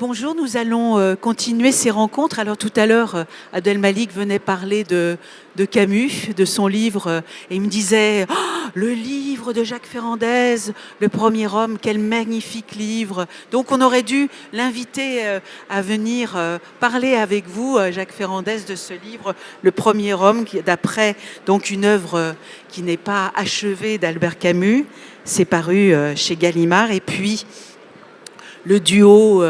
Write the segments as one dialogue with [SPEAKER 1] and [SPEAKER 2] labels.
[SPEAKER 1] Bonjour, nous allons continuer ces rencontres. Alors tout à l'heure, Abdelmalik venait parler de Camus, de son livre, et il me disait oh, le livre de Jacques Ferrandez, Le Premier Homme, quel magnifique livre. Donc on aurait dû l'inviter à venir parler avec vous, Jacques Ferrandez, de ce livre, Le Premier Homme, d'après donc une œuvre qui n'est pas achevée d'Albert Camus. C'est paru chez Gallimard. Et puis le duo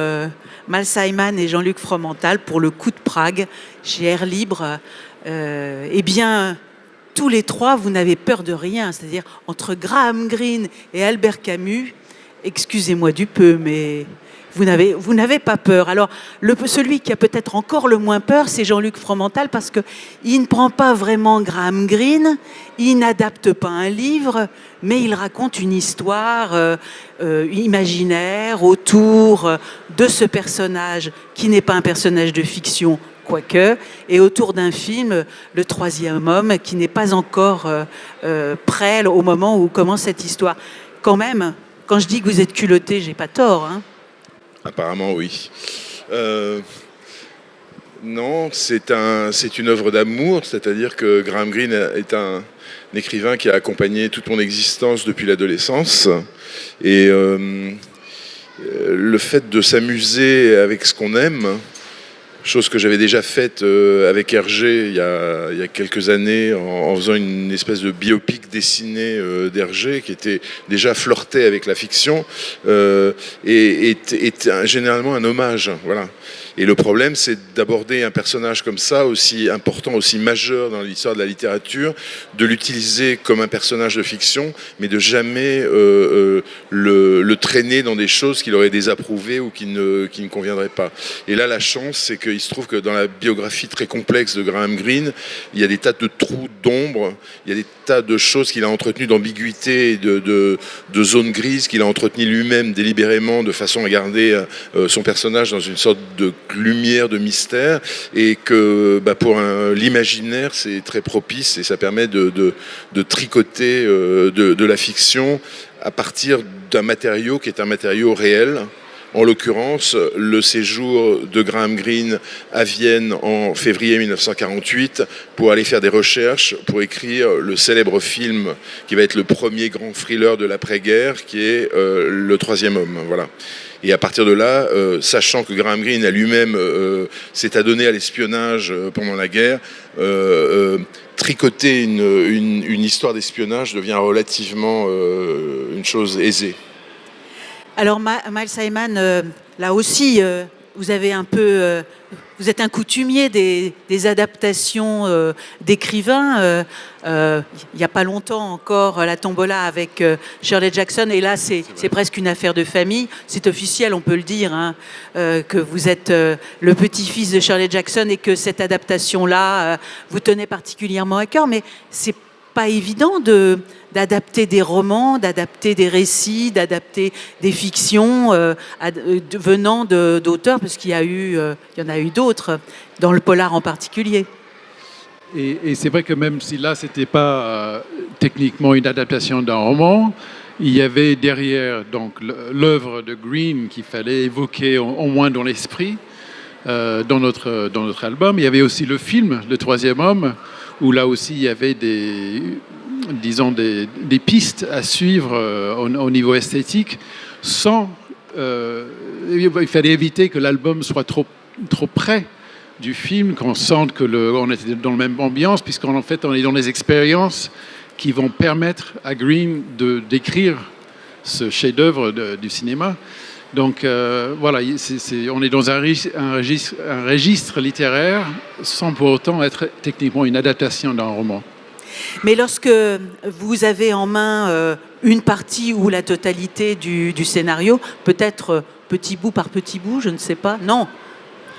[SPEAKER 1] Mal Simon et Jean-Luc Fromental pour Le Coup de Prague chez Air Libre. Eh bien, tous les trois, vous n'avez peur de rien. C'est-à-dire, entre Graham Greene et Albert Camus, excusez-moi du peu, mais vous n'avez pas peur. Alors, celui qui a peut-être encore le moins peur, c'est Jean-Luc Fromental, parce qu'il ne prend pas vraiment Graham Greene, il n'adapte pas un livre, mais il raconte une histoire imaginaire autour de ce personnage qui n'est pas un personnage de fiction, quoique, et autour d'un film, Le Troisième Homme, qui n'est pas encore prêt au moment où commence cette histoire. Quand même, quand je dis que vous êtes culotté, j'ai pas tort, hein.
[SPEAKER 2] Apparemment, oui. Non, c'est une œuvre d'amour, c'est-à-dire que Graham Greene est un écrivain qui a accompagné toute mon existence depuis l'adolescence. Et le fait de s'amuser avec ce qu'on aime, chose que j'avais déjà faite avec Hergé il y a quelques années en faisant une espèce de biopic dessiné d'Hergé qui était déjà flirté avec la fiction, est généralement un hommage. Voilà. Et le problème, c'est d'aborder un personnage comme ça, aussi important, aussi majeur dans l'histoire de la littérature, de l'utiliser comme un personnage de fiction, mais de jamais le traîner dans des choses qu'il aurait désapprouvées ou qui ne conviendraient pas. Et là, la chance, c'est qu'il se trouve que dans la biographie très complexe de Graham Greene, il y a des tas de trous d'ombre, il y a des tas de choses qu'il a entretenues d'ambiguïté et de zones grises qu'il a entretenues lui-même délibérément de façon à garder son personnage dans une sorte de lumière, de mystère, et que pour l'imaginaire c'est très propice et ça permet de tricoter de la fiction à partir d'un matériau qui est un matériau réel. En l'occurrence, le séjour de Graham Greene à Vienne en février 1948 pour aller faire des recherches, pour écrire le célèbre film qui va être le premier grand thriller de l'après-guerre, qui est Le Troisième Homme. Voilà. Et à partir de là, sachant que Graham Greene a lui-même s'est adonné à l'espionnage pendant la guerre, tricoter une histoire d'espionnage devient relativement une chose aisée.
[SPEAKER 1] Alors, Mal Simon, là aussi, vous avez un peu, vous êtes un coutumier des adaptations d'écrivains. Il n'y a pas longtemps encore, La Tombola avec Shirley Jackson, et là, c'est presque une affaire de famille. C'est officiel, on peut le dire, hein, que vous êtes le petit-fils de Shirley Jackson et que cette adaptation-là vous tenait particulièrement à cœur. Mais c'est pas évident d'adapter des romans, d'adapter des récits, d'adapter des fictions venant d'auteurs, parce qu'il y en a eu d'autres, dans le polar en particulier.
[SPEAKER 3] Et c'est vrai que même si là, c'était pas techniquement une adaptation d'un roman, il y avait derrière donc l'œuvre de Greene qu'il fallait évoquer au moins dans l'esprit dans notre album. Il y avait aussi le film Le Troisième Homme, où là aussi il y avait des pistes à suivre au niveau esthétique, sans il fallait éviter que l'album soit trop près du film, qu'on sente on était dans la même ambiance, puisqu'en fait on est dans des expériences qui vont permettre à Greene d'écrire ce chef-d'œuvre du cinéma. Donc voilà, on est dans un registre littéraire sans pour autant être techniquement une adaptation d'un roman.
[SPEAKER 1] Mais lorsque vous avez en main une partie ou la totalité du scénario, peut-être petit bout par petit bout, je ne sais pas, non,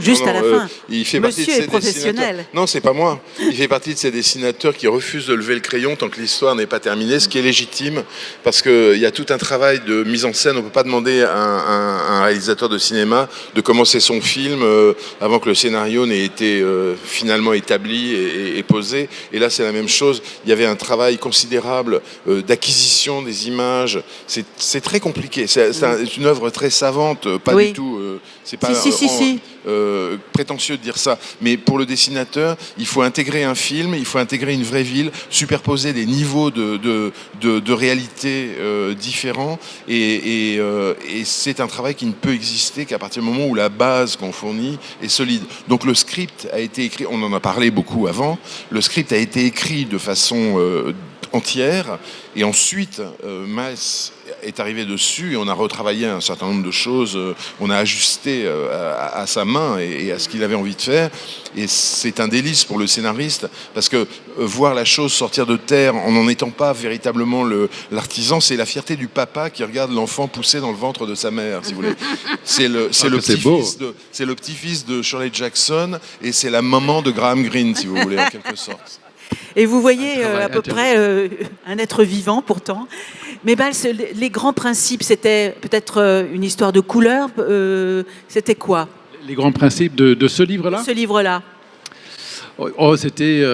[SPEAKER 1] Juste
[SPEAKER 2] Non,
[SPEAKER 1] à la
[SPEAKER 2] non,
[SPEAKER 1] fin.
[SPEAKER 2] il fait partie de
[SPEAKER 1] Monsieur
[SPEAKER 2] ces
[SPEAKER 1] est professionnel.
[SPEAKER 2] dessinateurs. Non, c'est pas moi. Il fait partie de ces dessinateurs qui refusent de lever le crayon tant que l'histoire n'est pas terminée, ce qui est légitime, parce qu'il y a tout un travail de mise en scène. On ne peut pas demander à un réalisateur de cinéma de commencer son film avant que le scénario n'ait été finalement établi et posé. Et là, c'est la même chose. Il y avait un travail considérable d'acquisition des images. C'est très compliqué. C'est une œuvre très savante, pas
[SPEAKER 1] Oui.
[SPEAKER 2] du tout. C'est pas
[SPEAKER 1] Si.
[SPEAKER 2] prétentieux de dire ça, mais pour le dessinateur, il faut intégrer un film, il faut intégrer une vraie ville, superposer des niveaux de réalité différents, et c'est un travail qui ne peut exister qu'à partir du moment où la base qu'on fournit est solide. Donc le script a été écrit, on en a parlé beaucoup avant, le script a été écrit de façon entière, et ensuite Maes est arrivé dessus et on a retravaillé un certain nombre de choses, on a ajusté à sa main et à ce qu'il avait envie de faire, et c'est un délice pour le scénariste parce que voir la chose sortir de terre en n'en étant pas véritablement l'artisan, c'est la fierté du papa qui regarde l'enfant pousser dans le ventre de sa mère, si vous voulez. C'est le petit-fils de Shirley Jackson et c'est la maman de Graham Greene, si vous voulez, en quelque sorte.
[SPEAKER 1] Et vous voyez à peu près un être vivant pourtant. Mais Bals, les grands principes, c'était peut-être une histoire de couleur. C'était quoi?
[SPEAKER 3] Les grands principes de ce livre-là?
[SPEAKER 1] Ce livre-là.
[SPEAKER 3] C'était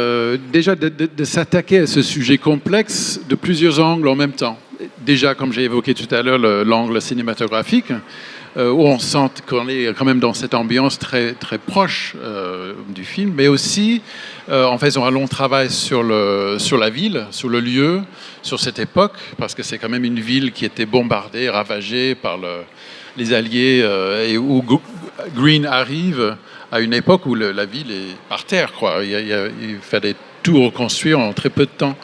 [SPEAKER 3] déjà de s'attaquer à ce sujet complexe de plusieurs angles en même temps. Déjà, comme j'ai évoqué tout à l'heure, l'angle cinématographique, où on sent qu'on est quand même dans cette ambiance très, très proche du film, mais aussi en faisant un long travail sur la ville, sur le lieu, sur cette époque, parce que c'est quand même une ville qui était bombardée, ravagée par les Alliés, et où Greene arrive à une époque où la ville est par terre, quoi. Il fallait tout reconstruire en très peu de temps.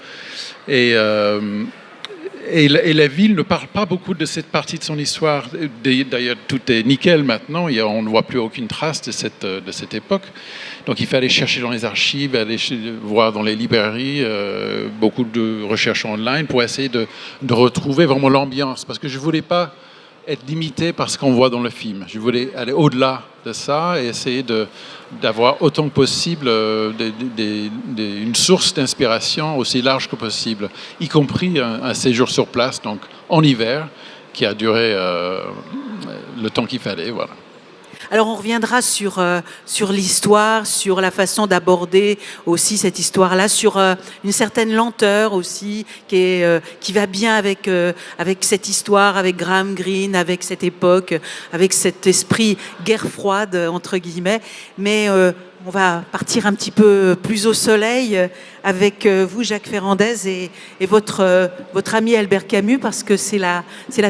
[SPEAKER 3] Et la ville ne parle pas beaucoup de cette partie de son histoire. D'ailleurs, tout est nickel maintenant. On ne voit plus aucune trace de cette époque. Donc, il fallait chercher dans les archives, aller voir dans les librairies, beaucoup de recherches online pour essayer de retrouver vraiment l'ambiance. Parce que je ne voulais pas être limité par ce qu'on voit dans le film. Je voulais aller au-delà de ça et essayer d'avoir autant que possible une source d'inspiration aussi large que possible, y compris un séjour sur place, donc en hiver, qui a duré le temps qu'il fallait. Voilà.
[SPEAKER 1] Alors on reviendra sur l'histoire, sur la façon d'aborder aussi cette histoire-là, sur une certaine lenteur aussi qui va bien avec cette histoire, avec Graham Greene, avec cette époque, avec cet esprit guerre froide entre guillemets. Mais on va partir un petit peu plus au soleil avec vous, Jacques Ferrandez, et votre ami Albert Camus, parce que c'est la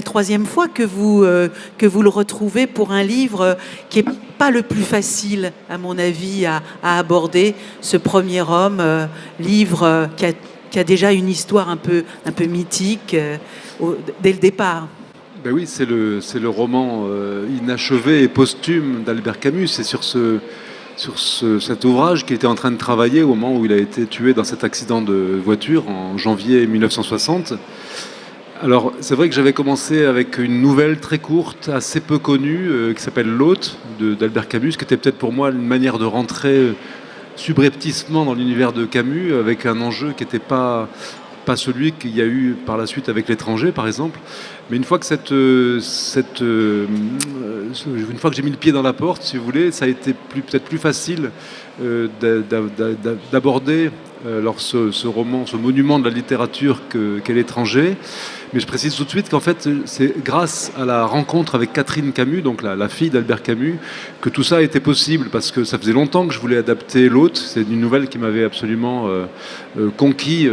[SPEAKER 1] troisième fois que vous le retrouvez pour un livre qui n'est pas le plus facile, à mon avis, à aborder. Ce premier homme, livre qui a déjà une histoire un peu mythique dès le départ.
[SPEAKER 4] Ben oui, c'est le roman inachevé et posthume d'Albert Camus. C'est sur cet ouvrage qu'il était en train de travailler au moment où il a été tué dans cet accident de voiture en janvier 1960. Alors, c'est vrai que j'avais commencé avec une nouvelle très courte, assez peu connue, qui s'appelle L'Hôte, d'Albert Camus, qui était peut-être pour moi une manière de rentrer subrepticement dans l'univers de Camus, avec un enjeu qui n'était pas celui qu'il y a eu par la suite avec L'étranger, par exemple. Mais une fois que une fois que j'ai mis le pied dans la porte, si vous voulez, ça a été peut-être plus facile d'aborder ce roman, ce monument de la littérature qu'est L'étranger. Mais je précise tout de suite qu'en fait, c'est grâce à la rencontre avec Catherine Camus, donc la fille d'Albert Camus, que tout ça a été possible, parce que ça faisait longtemps que je voulais adapter L'Hôte. C'est une nouvelle qui m'avait absolument conquis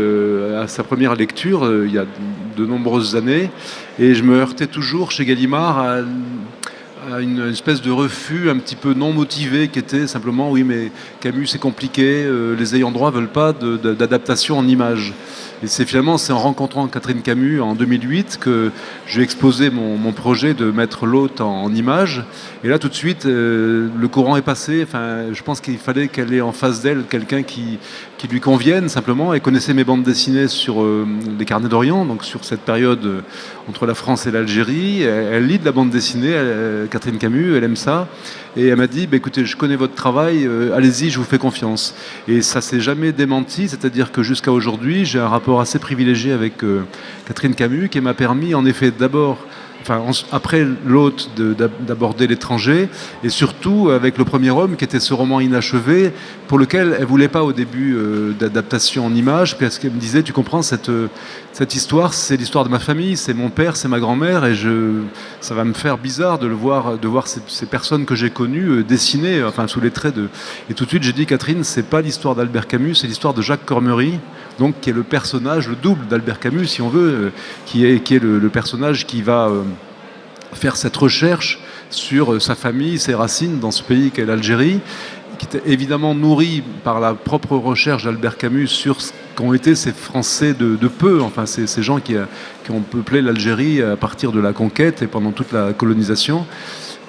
[SPEAKER 4] à sa première lecture, il y a de nombreuses années. Et je me heurtais toujours chez Gallimard à une espèce de refus un petit peu non motivé qui était simplement oui mais Camus c'est compliqué, les ayants droit veulent pas d'adaptation en images. Et c'est en rencontrant Catherine Camus en 2008 que je lui ai exposé mon projet de mettre L'Hôte en images. Et là tout de suite le courant est passé. Enfin, je pense qu'il fallait qu'elle ait en face d'elle quelqu'un qui lui convienne simplement, et connaissait mes bandes dessinées sur les Carnets d'Orient, donc sur cette période entre la France et l'Algérie. Elle lit de la bande dessinée, Catherine Camus, elle aime ça. Et elle m'a dit, bah, écoutez, je connais votre travail, allez-y, je vous fais confiance. Et ça s'est jamais démenti, c'est-à-dire que jusqu'à aujourd'hui, j'ai un rapport assez privilégié avec Catherine Camus, qui m'a permis, en effet, d'abord, après l'hôte, d'aborder l'étranger, et surtout avec Le Premier Homme, qui était ce roman inachevé, pour lequel elle ne voulait pas au début d'adaptation en images, parce qu'elle me disait, tu comprends, cette histoire, c'est l'histoire de ma famille, c'est mon père, c'est ma grand-mère, et ça va me faire bizarre de voir ces personnes que j'ai connues dessinées, sous les traits de... Et tout de suite, j'ai dit, Catherine, c'est pas l'histoire d'Albert Camus, c'est l'histoire de Jacques Cormery, donc qui est le personnage, le double d'Albert Camus, si on veut, qui est le personnage qui va faire cette recherche sur sa famille, ses racines dans ce pays qu'est l'Algérie, qui était évidemment nourri par la propre recherche d'Albert Camus sur ce qu'ont été ces Français de peu, ces gens qui ont peuplé l'Algérie à partir de la conquête et pendant toute la colonisation.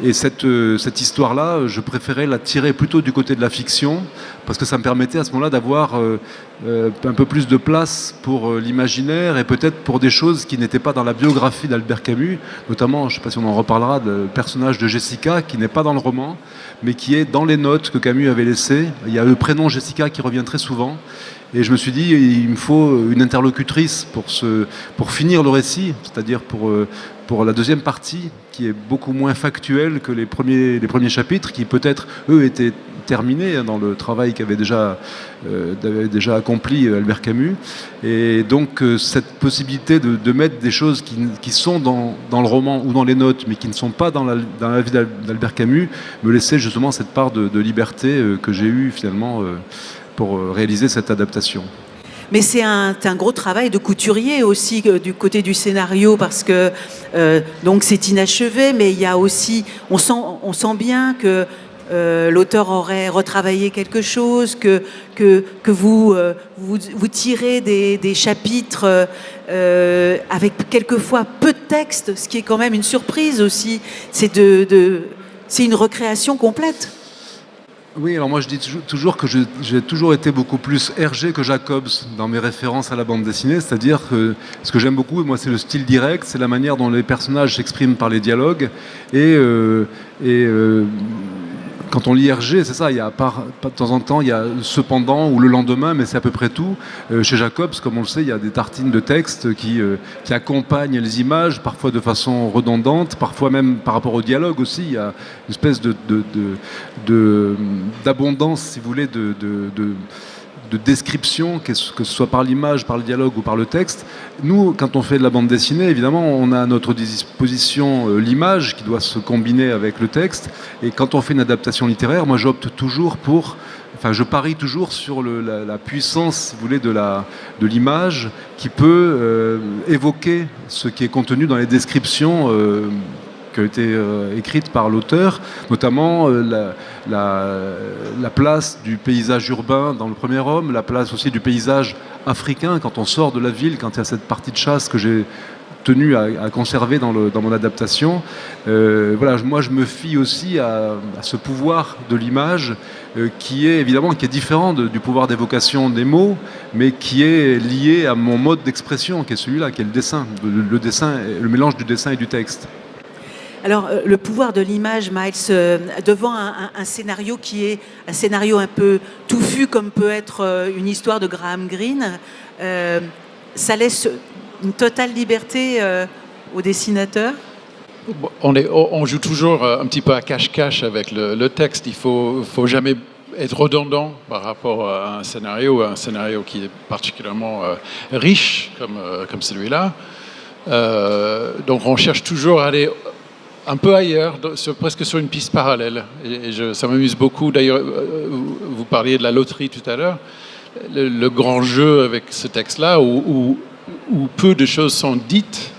[SPEAKER 4] Et cette histoire-là, je préférais la tirer plutôt du côté de la fiction, parce que ça me permettait à ce moment-là d'avoir un peu plus de place pour l'imaginaire et peut-être pour des choses qui n'étaient pas dans la biographie d'Albert Camus, notamment, je ne sais pas si on en reparlera, le personnage de Jessica, qui n'est pas dans le roman, mais qui est dans les notes que Camus avait laissées. Il y a le prénom Jessica qui revient très souvent. Et je me suis dit, il me faut une interlocutrice pour finir le récit, c'est-à-dire pour la deuxième partie, qui est beaucoup moins factuelle que les premiers chapitres, qui peut-être, eux, étaient terminés dans le travail qu'avait déjà accompli Albert Camus. Et donc, cette possibilité de mettre des choses qui sont dans le roman ou dans les notes, mais qui ne sont pas dans la vie d'Albert Camus, me laissait justement cette part de liberté que j'ai eue finalement pour réaliser cette adaptation.
[SPEAKER 1] Mais c'est un gros travail de couturier aussi du côté du scénario, parce que donc c'est inachevé, mais il y a aussi, on sent bien que l'auteur aurait retravaillé quelque chose, que vous tirez des chapitres avec quelquefois peu de texte, ce qui est quand même une surprise aussi. C'est une recréation complète.
[SPEAKER 4] Oui, alors moi je dis toujours que j'ai toujours été beaucoup plus Hergé que Jacobs dans mes références à la bande dessinée, c'est-à-dire que ce que j'aime beaucoup, moi, c'est le style direct, c'est la manière dont les personnages s'expriment par les dialogues, et quand on lit Hergé, c'est ça, il y a de temps en temps, il y a cependant ou le lendemain, mais c'est à peu près tout. Chez Jacobs, comme on le sait, il y a des tartines de texte qui accompagnent les images, parfois de façon redondante, parfois même par rapport au dialogue aussi. Il y a une espèce d'abondance, si vous voulez, de description, que ce soit par l'image, par le dialogue ou par le texte. Nous, quand on fait de la bande dessinée, évidemment, on a à notre disposition l'image qui doit se combiner avec le texte. Et quand on fait une adaptation littéraire, moi j'opte toujours je parie toujours sur la puissance, si vous voulez, de l'image qui peut évoquer ce qui est contenu dans les descriptions qui a été écrite par l'auteur, notamment la place du paysage urbain dans Le Premier Homme, la place aussi du paysage africain quand on sort de la ville, quand il y a cette partie de chasse que j'ai tenu à conserver dans mon adaptation. Moi je me fie aussi à ce pouvoir de l'image qui est différent du pouvoir d'évocation des mots, mais qui est lié à mon mode d'expression, qui est celui-là, qui est le dessin, le mélange du dessin et du texte.
[SPEAKER 1] Alors, le pouvoir de l'image, Miles, devant un scénario qui est un scénario un peu touffu, comme peut être une histoire de Graham Greene, ça laisse une totale liberté au dessinateur?
[SPEAKER 3] On joue toujours un petit peu à cache-cache avec le texte. Il faut jamais être redondant par rapport à un scénario qui est particulièrement riche, comme celui-là. Donc on cherche toujours à aller un peu ailleurs, presque sur une piste parallèle. Ça m'amuse beaucoup. D'ailleurs, vous parliez de la loterie tout à l'heure. Le grand jeu avec ce texte-là, où peu de choses sont dites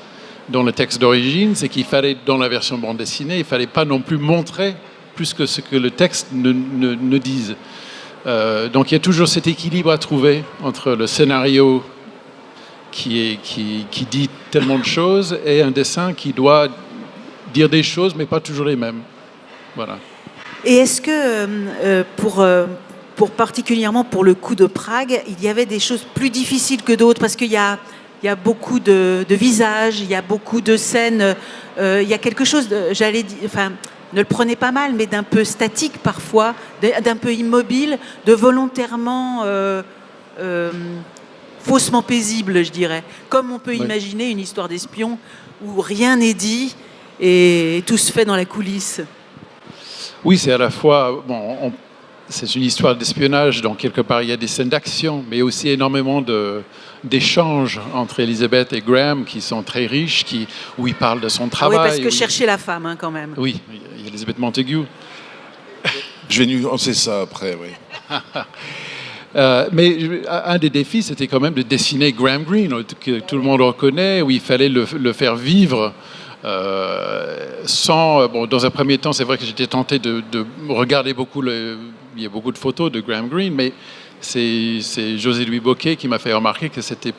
[SPEAKER 3] dans le texte d'origine, c'est qu'il fallait, dans la version bande dessinée, il ne fallait pas non plus montrer plus que ce que le texte ne dise. Donc il y a toujours cet équilibre à trouver entre le scénario qui dit tellement de choses et un dessin qui doit dire des choses, mais pas toujours les mêmes. Voilà.
[SPEAKER 1] Et est-ce que, pour particulièrement pour le coup de Prague, il y avait des choses plus difficiles que d'autres? Parce qu'il y a beaucoup de visages, il y a beaucoup de scènes, il y a quelque chose, ne le prenez pas mal, mais d'un peu statique parfois, d'un peu immobile, de volontairement faussement paisible, je dirais. Comme on peut imaginer une histoire d'espion où rien n'est dit et tout se fait dans la coulisse.
[SPEAKER 3] Oui, c'est à la fois... c'est une histoire d'espionnage, donc quelque part il y a des scènes d'action, mais aussi énormément d'échanges entre Elizabeth et Graham qui sont très riches, où il parle de son travail.
[SPEAKER 1] Oui, parce que chercher la femme, quand même.
[SPEAKER 3] Oui, il y a Elizabeth Montagu.
[SPEAKER 2] Je vais nuancer ça après, oui.
[SPEAKER 3] Mais un des défis, c'était quand même de dessiner Graham Greene, que tout le monde reconnaît, où il fallait le faire vivre. Dans un premier temps, c'est vrai que j'étais tenté de regarder beaucoup. Il y a beaucoup de photos de Graham Greene, mais c'est José-Louis Bocquet qui m'a fait remarquer que c'était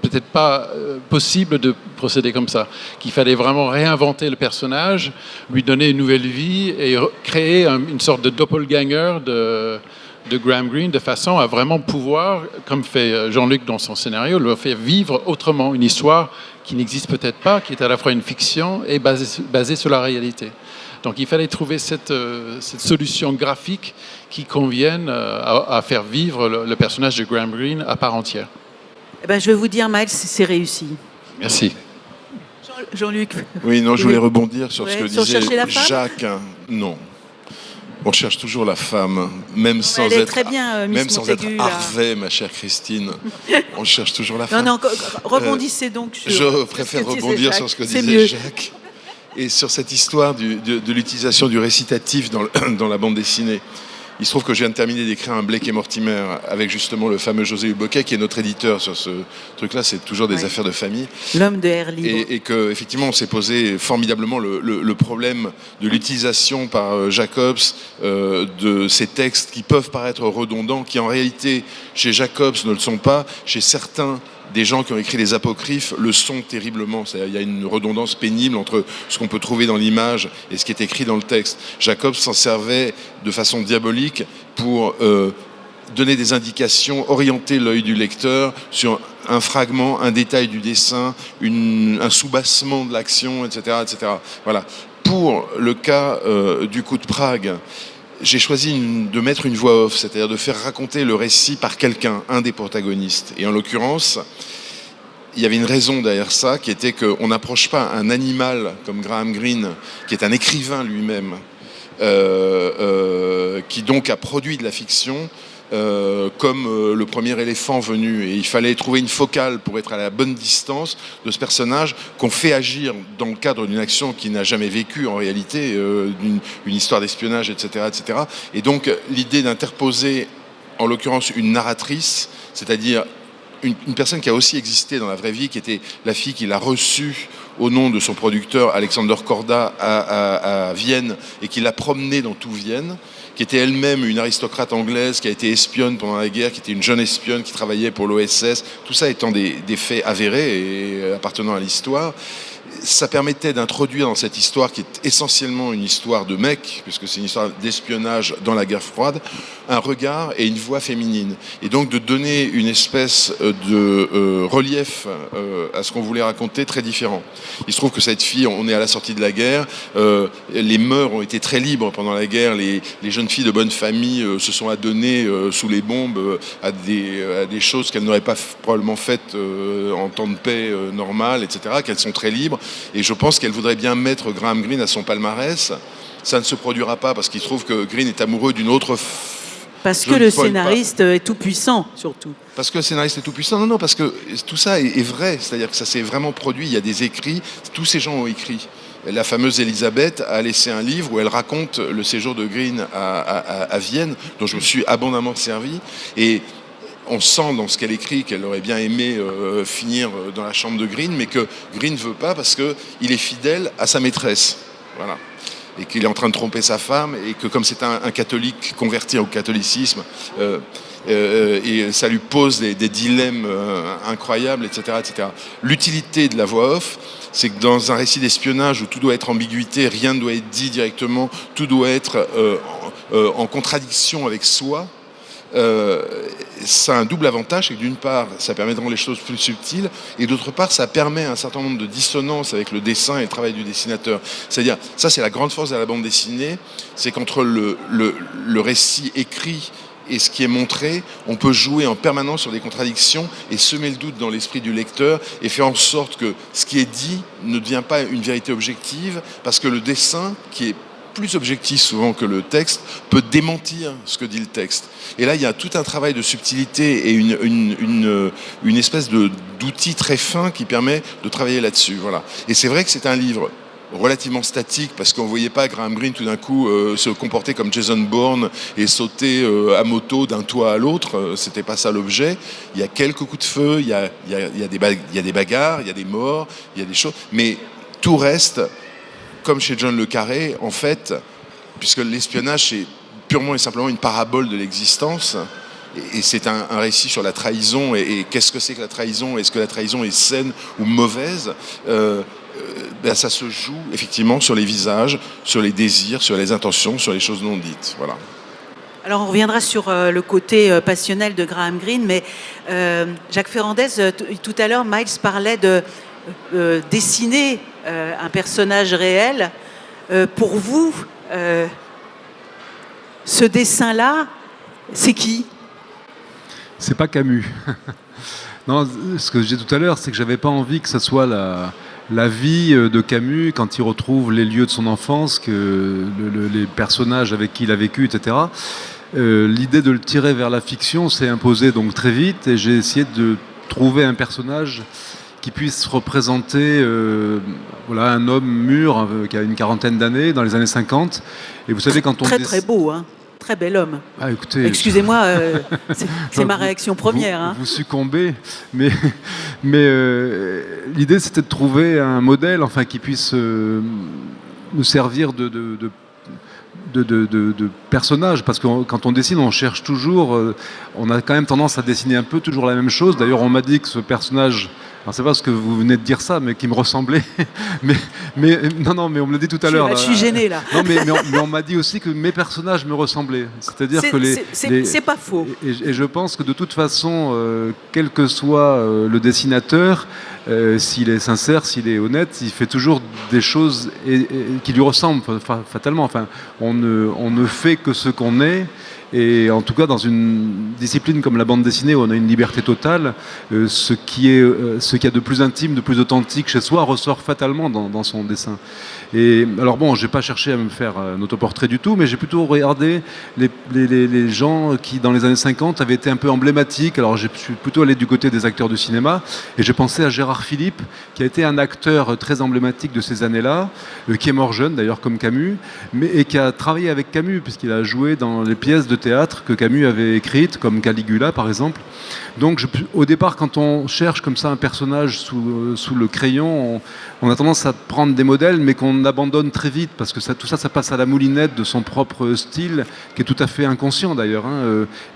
[SPEAKER 3] peut-être pas possible de procéder comme ça, qu'il fallait vraiment réinventer le personnage, lui donner une nouvelle vie et créer une sorte de doppelganger de Graham Greene, de façon à vraiment pouvoir, comme fait Jean-Luc dans son scénario, le faire vivre autrement, une histoire qui n'existe peut-être pas, qui est à la fois une fiction et basée sur la réalité. Donc il fallait trouver cette solution graphique qui convienne à faire vivre le personnage de Graham Greene à part entière.
[SPEAKER 1] Eh ben, je vais vous dire, Miles, c'est réussi.
[SPEAKER 3] Merci.
[SPEAKER 1] Jean-Luc.
[SPEAKER 2] Oui, non, je voulais rebondir sur ce que
[SPEAKER 1] Sur
[SPEAKER 2] disait
[SPEAKER 1] chercher la femme.
[SPEAKER 2] Jacques. Non. On cherche toujours la femme, même sans
[SPEAKER 1] Elle est
[SPEAKER 2] être,
[SPEAKER 1] très bien, Miss
[SPEAKER 2] même sans
[SPEAKER 1] Montagu,
[SPEAKER 2] être
[SPEAKER 1] là.
[SPEAKER 2] Harvey, ma chère Christine. On cherche toujours la femme.
[SPEAKER 1] Non, rebondissez donc sur...
[SPEAKER 2] Je préfère rebondir sur ce que disait Jacques et sur cette histoire de l'utilisation du récitatif dans la bande dessinée. Il se trouve que je viens de terminer d'écrire un Blake et Mortimer avec justement le fameux José Bocquet qui est notre éditeur sur ce truc-là. C'est toujours des affaires de famille.
[SPEAKER 1] L'homme de Air Libre.
[SPEAKER 2] Et qu'effectivement, on s'est posé formidablement le problème de l'utilisation par Jacobs de ces textes qui peuvent paraître redondants, qui en réalité, chez Jacobs, ne le sont pas. Chez certains des gens qui ont écrit les apocryphes le sont terriblement. C'est-à-dire, il y a une redondance pénible entre ce qu'on peut trouver dans l'image et ce qui est écrit dans le texte. Jacobs s'en servait de façon diabolique pour donner des indications, orienter l'œil du lecteur sur un fragment, un détail du dessin, un soubassement de l'action, etc., etc. Voilà. Pour le cas du coup de Prague, j'ai choisi de mettre une voix off, c'est-à-dire de faire raconter le récit par quelqu'un, un des protagonistes. Et en l'occurrence, il y avait une raison derrière ça, qui était qu'on n'approche pas un animal comme Graham Greene, qui est un écrivain lui-même, qui donc a produit de la fiction, comme le premier éléphant venu. Et il fallait trouver une focale pour être à la bonne distance de ce personnage qu'on fait agir dans le cadre d'une action qu'il n'a jamais vécue en réalité, une histoire d'espionnage, etc., etc. Et donc l'idée d'interposer, en l'occurrence, une narratrice, c'est-à-dire une personne qui a aussi existé dans la vraie vie, qui était la fille qu'il a reçue au nom de son producteur Alexander Korda à Vienne et qui l'a promenée dans tout Vienne, qui était elle-même une aristocrate anglaise, qui a été espionne pendant la guerre, qui était une jeune espionne qui travaillait pour l'OSS, tout ça étant des faits avérés et appartenant à l'histoire. Ça permettait d'introduire dans cette histoire, qui est essentiellement une histoire de mec, puisque c'est une histoire d'espionnage dans la guerre froide, un regard et une voix féminine. Et donc de donner une espèce de relief à ce qu'on voulait raconter très différent. Il se trouve que cette fille, on est à la sortie de la guerre, les mœurs ont été très libres pendant la guerre, les jeunes filles de bonne famille se sont adonnées sous les bombes à des choses qu'elles n'auraient pas probablement faites en temps de paix normal, etc., qu'elles sont très libres. Et je pense qu'elle voudrait bien mettre Graham Greene à son palmarès. Ça ne se produira pas parce qu'il trouve que Greene est amoureux d'une autre...
[SPEAKER 1] Parce que le scénariste est tout puissant, surtout.
[SPEAKER 2] Parce que le scénariste est tout puissant. Non, parce que tout ça est vrai. C'est-à-dire que ça s'est vraiment produit. Il y a des écrits. Tous ces gens ont écrit. La fameuse Elisabeth a laissé un livre où elle raconte le séjour de Greene à Vienne, dont je me suis abondamment servi. Et on sent dans ce qu'elle écrit qu'elle aurait bien aimé finir dans la chambre de Greene, mais que Greene ne veut pas parce qu'il est fidèle à sa maîtresse. Voilà. Et qu'il est en train de tromper sa femme, et que comme c'est un catholique converti au catholicisme, et ça lui pose des dilemmes incroyables, etc., etc. L'utilité de la voix off, c'est que dans un récit d'espionnage où tout doit être ambiguïté, rien ne doit être dit directement, tout doit être en contradiction avec soi, ça a un double avantage, c'est que d'une part, ça permet de rendre les choses plus subtiles, et d'autre part, ça permet un certain nombre de dissonances avec le dessin et le travail du dessinateur. C'est-à-dire, ça c'est la grande force de la bande dessinée, c'est qu'entre le récit écrit et ce qui est montré, on peut jouer en permanence sur des contradictions et semer le doute dans l'esprit du lecteur et faire en sorte que ce qui est dit ne devient pas une vérité objective, parce que le dessin, qui est plus objectif souvent que le texte, peut démentir ce que dit le texte. Et là, il y a tout un travail de subtilité et une espèce d'outil très fin qui permet de travailler là-dessus. Voilà. Et c'est vrai que c'est un livre relativement statique, parce qu'on ne voyait pas Graham Greene tout d'un coup se comporter comme Jason Bourne et sauter à moto d'un toit à l'autre. C'était pas ça l'objet. Il y a quelques coups de feu, il y a des bagarres, il y a des morts, il y a des choses, mais tout reste comme chez John le Carré, en fait, puisque l'espionnage, c'est purement et simplement une parabole de l'existence, et c'est un récit sur la trahison, et qu'est-ce que c'est que la trahison, est-ce que la trahison est saine ou mauvaise, ça se joue effectivement sur les visages, sur les désirs, sur les intentions, sur les choses non dites. Voilà.
[SPEAKER 1] Alors on reviendra sur le côté passionnel de Graham Greene, mais Jacques Ferrandez, tout à l'heure, Miles parlait de dessiner un personnage réel. Pour vous, ce dessin-là, c'est qui ?
[SPEAKER 4] C'est pas Camus. Non, ce que je disais tout à l'heure, c'est que j'avais pas envie que ça soit la vie de Camus quand il retrouve les lieux de son enfance, les personnages avec qui il a vécu, etc. L'idée de le tirer vers la fiction s'est imposée donc très vite, et j'ai essayé de trouver un personnage qui puisse représenter un homme mûr qui a une quarantaine d'années, dans les années 50. Et vous savez, quand on
[SPEAKER 1] très beau, hein. Très bel homme.
[SPEAKER 4] Ah, écoutez,
[SPEAKER 1] excusez-moi, c'est ma réaction première.
[SPEAKER 4] Vous succombez, mais l'idée c'était de trouver un modèle, enfin, qui puisse nous servir de personnage, parce que quand on dessine, on cherche toujours, on a quand même tendance à dessiner un peu toujours la même chose. D'ailleurs, on m'a dit que ce personnage, alors c'est pas parce que vous venez de dire ça, mais qui me ressemblait, mais on me l'a dit tout à l'heure.
[SPEAKER 1] Je suis gêné là.
[SPEAKER 4] Non, mais on m'a dit aussi que mes personnages me ressemblaient. C'est-à-dire que
[SPEAKER 1] c'est pas faux.
[SPEAKER 4] Et je pense que de toute façon, quel que soit le dessinateur, s'il est sincère, s'il est honnête, il fait toujours des choses qui lui ressemblent fatalement. Enfin, on ne fait que ce qu'on est. Et en tout cas, dans une discipline comme la bande dessinée, où on a une liberté totale, ce qu'il y a de plus intime, de plus authentique chez soi, ressort fatalement dans son dessin. Et alors bon, je n'ai pas cherché à me faire un autoportrait du tout, mais j'ai plutôt regardé les gens qui, dans les années 50, avaient été un peu emblématiques. Alors je suis plutôt allé du côté des acteurs de cinéma, et j'ai pensé à Gérard Philippe, qui a été un acteur très emblématique de ces années-là, qui est mort jeune d'ailleurs, comme Camus, et qui a travaillé avec Camus, puisqu'il a joué dans les pièces de théâtre que Camus avait écrites, comme Caligula par exemple. Donc au départ, quand on cherche comme ça un personnage sous le crayon, on a tendance à prendre des modèles, mais qu'on abandonne très vite, parce que tout ça passe à la moulinette de son propre style, qui est tout à fait inconscient d'ailleurs,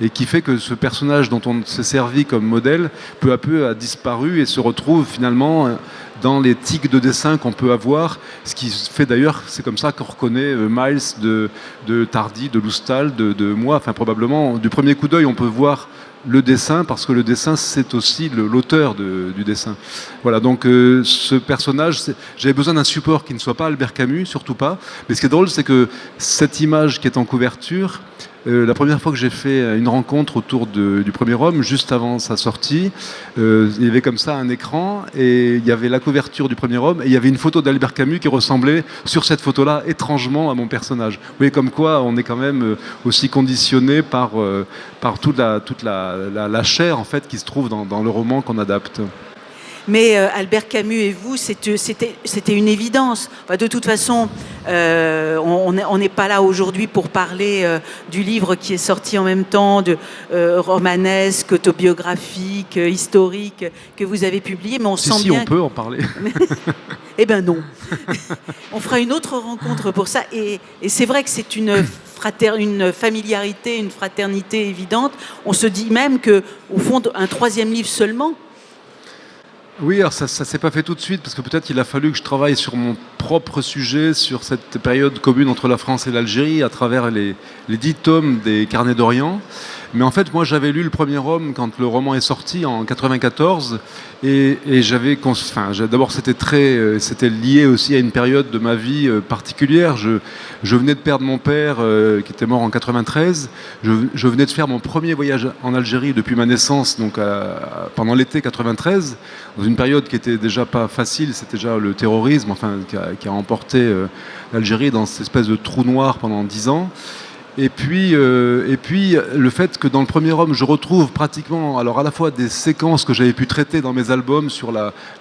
[SPEAKER 4] et qui fait que ce personnage dont on s'est servi comme modèle, peu à peu a disparu et se retrouve finalement dans les tics de dessin qu'on peut avoir, ce qui fait d'ailleurs, c'est comme ça qu'on reconnaît Miles de Tardi, de Loustal, de moi, enfin probablement, du premier coup d'œil on peut voir le dessin, parce que le dessin c'est aussi l'auteur du dessin. Voilà, donc ce personnage, j'avais besoin d'un support qui ne soit pas Albert Camus, surtout pas, mais ce qui est drôle, c'est que cette image qui est en couverture, la première fois que j'ai fait une rencontre autour du premier homme, juste avant sa sortie, il y avait comme ça un écran, et il y avait la couverture du premier homme, et il y avait une photo d'Albert Camus qui ressemblait sur cette photo-là étrangement à mon personnage. Vous voyez comme quoi on est quand même aussi conditionné par toute la chair en fait qui se trouve dans le roman qu'on adapte.
[SPEAKER 1] Mais Albert Camus et vous, c'était une évidence. Enfin, de toute façon, on n'est pas là aujourd'hui pour parler du livre qui est sorti en même temps, romanesque, autobiographique, historique, que vous avez publié. Mais on sent bien.
[SPEAKER 4] On peut en parler.
[SPEAKER 1] Eh ben non. On fera une autre rencontre pour ça. Et c'est vrai que c'est une familiarité, une fraternité évidente. On se dit même qu'au fond, un troisième livre seulement.
[SPEAKER 4] Oui, alors ça s'est pas fait tout de suite, parce que peut-être qu'il a fallu que je travaille sur mon propre sujet, sur cette période commune entre la France et l'Algérie, à travers les 10 tomes des Carnets d'Orient. Mais en fait, moi, j'avais lu le premier Rome quand le roman est sorti en 94, et d'abord c'était lié aussi à une période de ma vie particulière. Je venais de perdre mon père qui était mort en 93. Je venais de faire mon premier voyage en Algérie depuis ma naissance, donc pendant l'été 93, dans une période qui était déjà pas facile. C'était déjà le terrorisme, qui a emporté l'Algérie dans cette espèce de trou noir pendant 10 ans. Et puis le fait que dans le premier Rome, je retrouve pratiquement, alors à la fois des séquences que j'avais pu traiter dans mes albums sur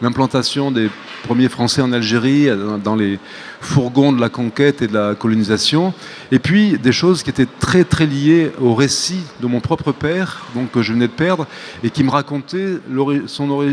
[SPEAKER 4] l'implantation des premiers Français en Algérie, dans les fourgons de la conquête et de la colonisation, et puis des choses qui étaient très très liées au récit de mon propre père, donc que je venais de perdre, et qui me racontait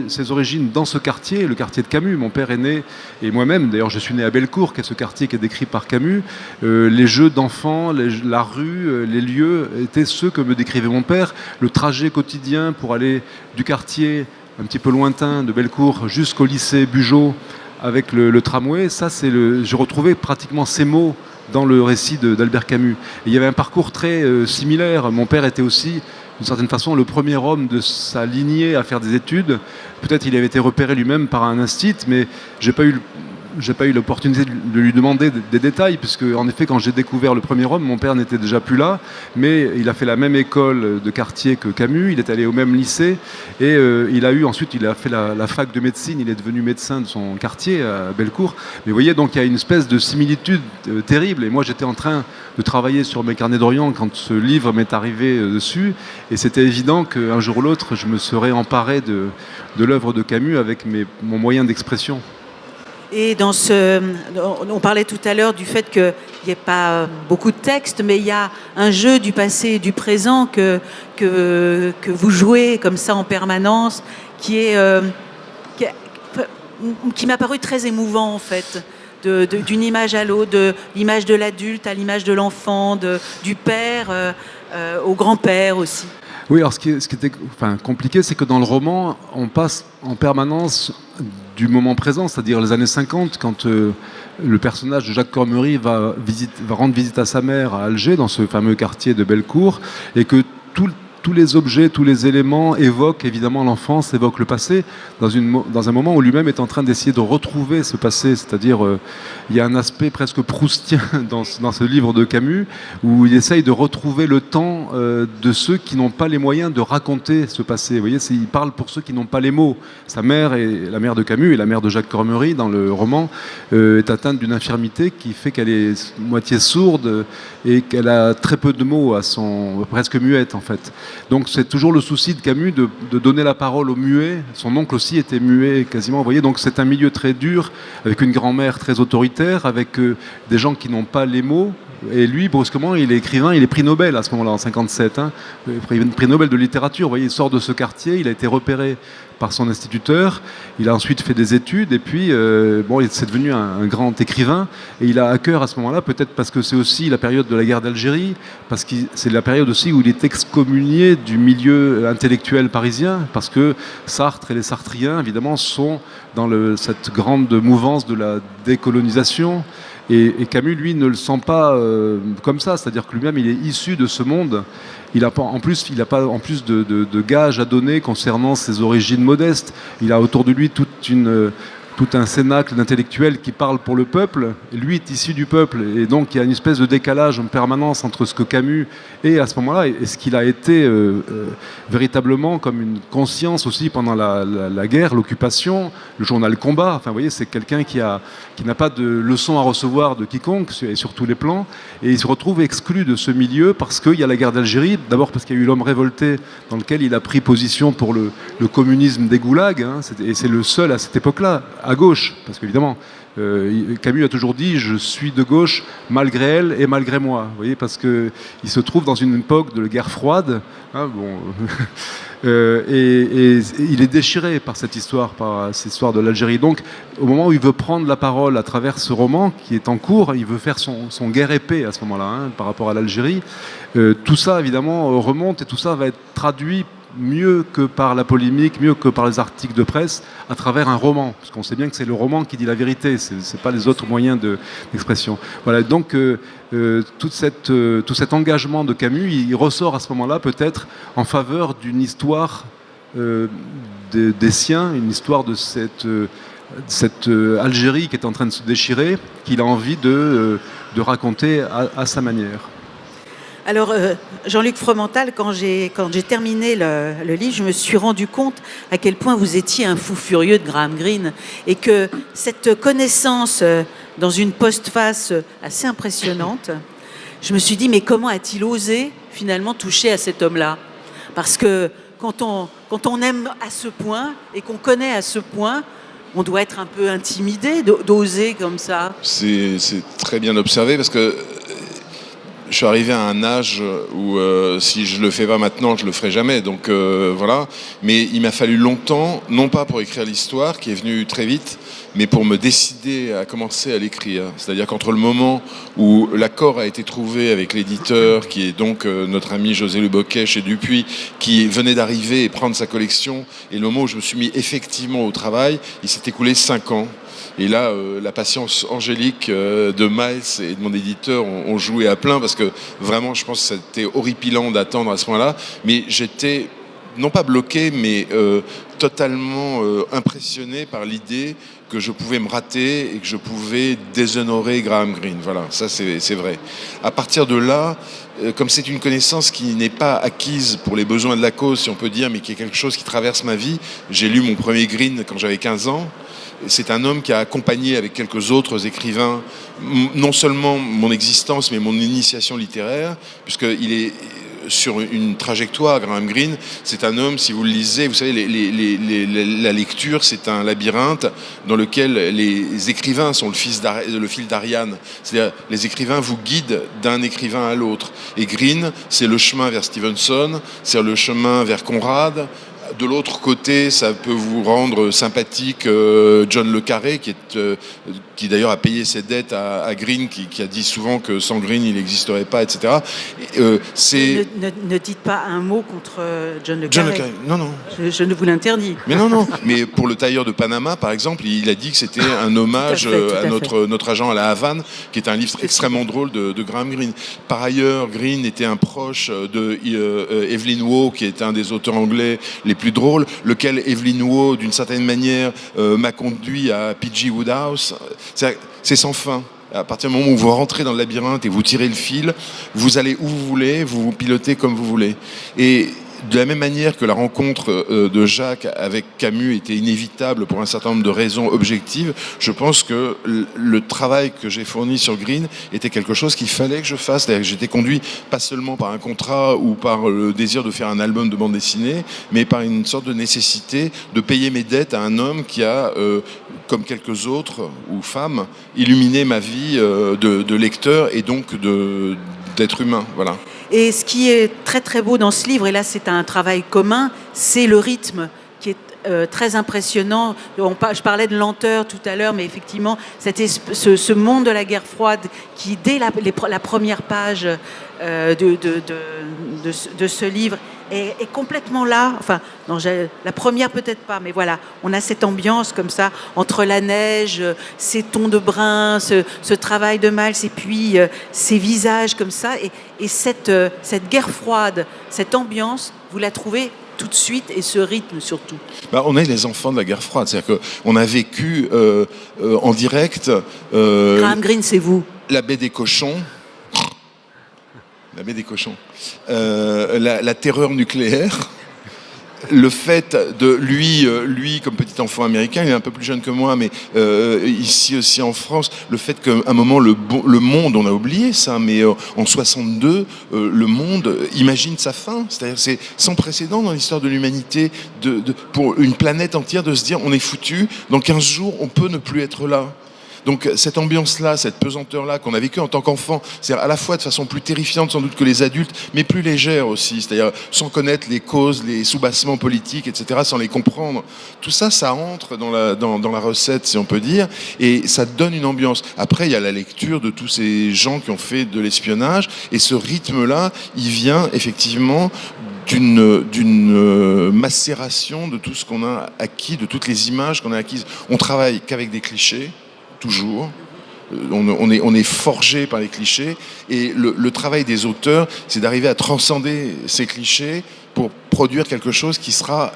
[SPEAKER 4] ses origines dans ce quartier, le quartier de Camus. Mon père est né, et moi-même, d'ailleurs je suis né à Bellecour, qui est ce quartier qui est décrit par Camus. Les jeux d'enfants, la rue, les lieux étaient ceux que me décrivait mon père. Le trajet quotidien pour aller du quartier un petit peu lointain de Bellecour jusqu'au lycée Bugeaud avec le tramway, je retrouvais pratiquement ces mots dans le récit d'Albert Camus. Et il y avait un parcours très similaire. Mon père était aussi, d'une certaine façon, le premier homme de sa lignée à faire des études. Peut-être il avait été repéré lui-même par un institut, mais j'ai pas eu l'opportunité de lui demander des détails, puisque en effet, quand j'ai découvert le premier Rome, mon père n'était déjà plus là, mais il a fait la même école de quartier que Camus, il est allé au même lycée, et il a fait la fac de médecine, il est devenu médecin de son quartier à Bellecour. Mais vous voyez, donc il y a une espèce de similitude terrible, et moi j'étais en train de travailler sur mes carnets d'Orient quand ce livre m'est arrivé dessus, et c'était évident qu'un jour ou l'autre, je me serais emparé de l'œuvre de Camus avec mon moyen d'expression.
[SPEAKER 1] Et on parlait tout à l'heure du fait qu'il n'y ait pas beaucoup de textes, mais il y a un jeu du passé et du présent que vous jouez comme ça en permanence, qui m'a paru très émouvant en fait, d'une image à l'autre, de l'image de l'adulte à l'image de l'enfant, du père au grand-père aussi.
[SPEAKER 4] Oui, alors ce qui était compliqué, c'est que dans le roman, on passe en permanence du moment présent, c'est-à-dire les années 50, quand le personnage de Jacques Cormery va rendre visite à sa mère à Alger, dans ce fameux quartier de Bellecour, et que tous les objets, tous les éléments évoquent évidemment l'enfance, évoquent le passé, dans un moment où lui-même est en train d'essayer de retrouver ce passé. C'est-à-dire, il y a un aspect presque proustien dans ce livre de Camus, où il essaye de retrouver le temps de ceux qui n'ont pas les moyens de raconter ce passé. Vous voyez, il parle pour ceux qui n'ont pas les mots. Sa mère, la mère de Camus et la mère de Jacques Cormery, dans le roman, est atteinte d'une infirmité qui fait qu'elle est moitié sourde et qu'elle a très peu de mots, presque muette en fait. Donc c'est toujours le souci de Camus de donner la parole aux muets. Son oncle aussi était muet quasiment, vous voyez. Donc c'est un milieu très dur, avec une grand-mère très autoritaire, avec des gens qui n'ont pas les mots. Et lui, brusquement, il est écrivain, il est prix Nobel à ce moment-là, en 57. Prix Nobel de littérature, vous voyez, il sort de ce quartier, il a été repéré par son instituteur, il a ensuite fait des études, et puis, c'est devenu un grand écrivain, et il a à cœur à ce moment-là, peut-être parce que c'est aussi la période de la guerre d'Algérie, parce que c'est la période aussi où il est excommunié du milieu intellectuel parisien, parce que Sartre et les Sartriens, évidemment, sont dans cette grande mouvance de la décolonisation. Et Camus, lui, ne le sent pas comme ça, c'est-à-dire que lui-même, il est issu de ce monde. Il n'a pas en plus de gages à donner concernant ses origines modestes. Il a autour de lui tout un cénacle d'intellectuels qui parlent pour le peuple. Et lui est issu du peuple. Et donc, il y a une espèce de décalage en permanence entre ce que Camus est à ce moment-là et ce qu'il a été véritablement comme une conscience aussi pendant la guerre, l'occupation, le journal Combat. Enfin, vous voyez, c'est quelqu'un qui n'a pas de leçons à recevoir de quiconque sur tous les plans. Et il se retrouve exclu de ce milieu parce qu'il y a la guerre d'Algérie. D'abord parce qu'il y a eu l'homme révolté dans lequel il a pris position pour le communisme des goulags. Et c'est le seul à cette époque-là, à gauche, parce qu'évidemment, Camus a toujours dit « je suis de gauche malgré elle et malgré moi ». Vous voyez, parce qu'il se trouve dans une époque de guerre froide, et il est déchiré par cette histoire de l'Algérie. Donc, au moment où il veut prendre la parole à travers ce roman qui est en cours, il veut faire son guerre épée à ce moment-là, par rapport à l'Algérie. Tout ça, évidemment, remonte et tout ça va être traduit mieux que par la polémique, mieux que par les articles de presse, à travers un roman. Parce qu'on sait bien que c'est le roman qui dit la vérité, c'est pas les autres moyens d'expression. Voilà, donc tout cet engagement de Camus, il ressort à ce moment-là peut-être en faveur d'une histoire des siens, une histoire de cette Algérie qui est en train de se déchirer, qu'il a envie de raconter à sa manière.
[SPEAKER 1] Alors, Jean-Luc Fromental, quand j'ai terminé le livre, je me suis rendu compte à quel point vous étiez un fou furieux de Graham Greene et que cette connaissance dans une postface assez impressionnante, je me suis dit, mais comment a-t-il osé finalement toucher à cet homme-là? Parce que quand on aime à ce point et qu'on connaît à ce point, on doit être un peu intimidé d'oser comme ça.
[SPEAKER 2] C'est très bien observé parce que je suis arrivé à un âge où si je le fais pas maintenant, je le ferai jamais. Donc voilà. Mais il m'a fallu longtemps, non pas pour écrire l'histoire qui est venue très vite, mais pour me décider à commencer à l'écrire. C'est-à-dire qu'entre le moment où l'accord a été trouvé avec l'éditeur, qui est donc notre ami José Le Boquet chez Dupuis, qui venait d'arriver et prendre sa collection, et le moment où je me suis mis effectivement au travail, il s'est écoulé 5 ans. Et là, la patience angélique de Miles et de mon éditeur ont joué à plein parce que vraiment, je pense que c'était horripilant d'attendre à ce point-là. Mais j'étais, non pas bloqué, mais totalement impressionné par l'idée que je pouvais me rater et que je pouvais déshonorer Graham Greene. Voilà, ça c'est vrai. À partir de là, comme c'est une connaissance qui n'est pas acquise pour les besoins de la cause, si on peut dire, mais qui est quelque chose qui traverse ma vie, j'ai lu mon premier Greene quand j'avais 15 ans. C'est un homme qui a accompagné avec quelques autres écrivains non seulement mon existence mais mon initiation littéraire, puisqu'il est sur une trajectoire. Graham Greene, c'est un homme, si vous le lisez, vous savez, la lecture, c'est un labyrinthe dans lequel les écrivains sont le fil d'Ariane. C'est-à-dire, les écrivains vous guident d'un écrivain à l'autre. Et Greene, c'est le chemin vers Stevenson, c'est le chemin vers Conrad. De l'autre côté, ça peut vous rendre sympathique John Le Carré, qui d'ailleurs a payé ses dettes à Greene, qui a dit souvent que sans Greene, il n'existerait pas, etc.
[SPEAKER 1] Ne dites pas un mot contre John Le Carré.
[SPEAKER 2] John Le Carré, non, non.
[SPEAKER 1] Je ne vous l'interdis.
[SPEAKER 2] Mais non. Mais pour Le Tailleur de Panama, par exemple, il a dit que c'était un hommage à notre agent à la Havane, qui est un livre extrêmement drôle de Graham Greene. Par ailleurs, Greene était un proche de Evelyn Waugh, qui est un des auteurs anglais les plus drôles, lequel Evelyn Waugh, d'une certaine manière, m'a conduit à P.G. Wodehouse. C'est sans fin. À partir du moment où vous rentrez dans le labyrinthe et vous tirez le fil, vous allez où vous voulez, vous vous pilotez comme vous voulez. Et de la même manière que la rencontre de Jacques avec Camus était inévitable pour un certain nombre de raisons objectives, je pense que le travail que j'ai fourni sur Greene était quelque chose qu'il fallait que je fasse. C'est-à-dire que j'étais conduit pas seulement par un contrat ou par le désir de faire un album de bande dessinée, mais par une sorte de nécessité de payer mes dettes à un homme qui a, comme quelques autres, ou femmes, illuminé ma vie de lecteur et donc d'être humain. Voilà.
[SPEAKER 1] Et ce qui est très très beau dans ce livre, et là c'est un travail commun, c'est le rythme qui est très impressionnant. Je parlais de lenteur tout à l'heure, mais effectivement, ce monde de la guerre froide qui, dès la première page de ce livre, est complètement là. Enfin, non, la première peut-être pas, mais voilà, on a cette ambiance comme ça, entre la neige, ces tons de brun, ce travail de Miles, et puis ces visages comme ça, et cette guerre froide, cette ambiance, vous la trouvez tout de suite, et ce rythme surtout.
[SPEAKER 2] On est les enfants de la guerre froide, c'est-à-dire qu'on a vécu en direct...
[SPEAKER 1] Graham Greene, c'est vous.
[SPEAKER 2] La baie des cochons. La baie des cochons. La terreur nucléaire. Le fait de lui comme petit enfant américain, il est un peu plus jeune que moi, mais ici aussi en France, le fait qu'à un moment le monde, on a oublié ça, mais en 62, le monde imagine sa fin. C'est-à-dire c'est sans précédent dans l'histoire de l'humanité, pour une planète entière, de se dire on est foutu, dans 15 jours on peut ne plus être là. Donc cette ambiance-là, cette pesanteur-là qu'on a vécue en tant qu'enfant, c'est-à-dire à la fois de façon plus terrifiante sans doute que les adultes, mais plus légère aussi, c'est-à-dire sans connaître les causes, les soubassements politiques, etc., sans les comprendre. Tout ça, ça entre dans la recette, si on peut dire, et ça donne une ambiance. Après, il y a la lecture de tous ces gens qui ont fait de l'espionnage, et ce rythme-là, il vient effectivement d'une macération de tout ce qu'on a acquis, de toutes les images qu'on a acquises. On travaille qu'avec des clichés, toujours. On est forgé par les clichés, et le travail des auteurs, c'est d'arriver à transcender ces clichés pour produire quelque chose qui sera,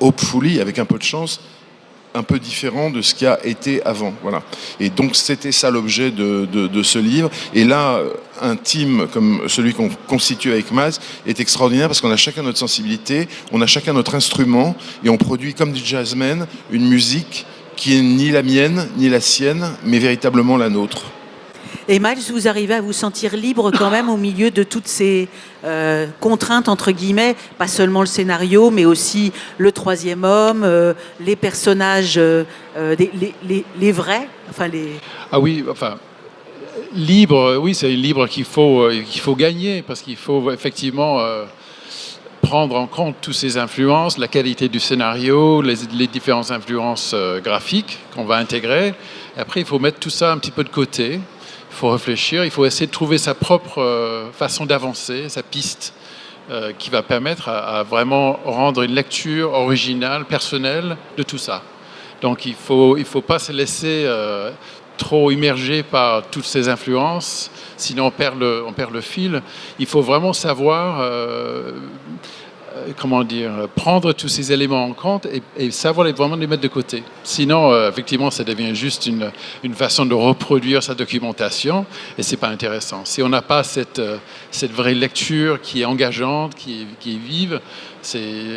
[SPEAKER 2] hopefully, avec un peu de chance, un peu différent de ce qui a été avant. Voilà. Et donc c'était ça l'objet de ce livre. Et là, un team comme celui qu'on constitue avec Mads est extraordinaire parce qu'on a chacun notre sensibilité, on a chacun notre instrument, et on produit comme du jazzman une musique qui est ni la mienne, ni la sienne, mais véritablement la nôtre.
[SPEAKER 1] Et Miles, vous arrivez à vous sentir libre quand même au milieu de toutes ces contraintes, entre guillemets, pas seulement le scénario, mais aussi le troisième homme, les personnages, les vrais, enfin les...
[SPEAKER 3] Ah oui, enfin, libre, oui, c'est libre qu'il faut gagner, parce qu'il faut effectivement prendre en compte toutes ces influences, la qualité du scénario, les différentes influences graphiques qu'on va intégrer. Et après, il faut mettre tout ça un petit peu de côté. Il faut réfléchir, il faut essayer de trouver sa propre façon d'avancer, sa piste, qui va permettre à vraiment rendre une lecture originale, personnelle de tout ça. Donc il faut pas se laisser trop immerger par toutes ces influences, sinon on perd le fil. Il faut vraiment savoir prendre tous ces éléments en compte et savoir vraiment les mettre de côté. Sinon, effectivement, ça devient juste une façon de reproduire sa documentation et c'est pas intéressant. Si on n'a pas cette vraie lecture qui est engageante, qui est vive,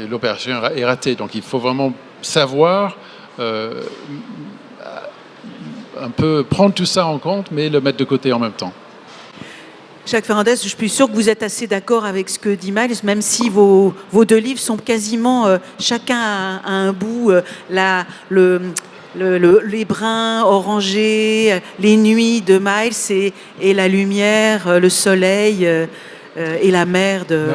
[SPEAKER 3] l'opération est ratée. Donc, il faut vraiment savoir un peu prendre tout ça en compte, mais le mettre de côté en même temps.
[SPEAKER 1] Jacques Ferrandez, je suis sûre que vous êtes assez d'accord avec ce que dit Miles, même si vos deux livres sont quasiment chacun à un bout, les brins orangés, les nuits de Miles et la lumière, le soleil et la mer de...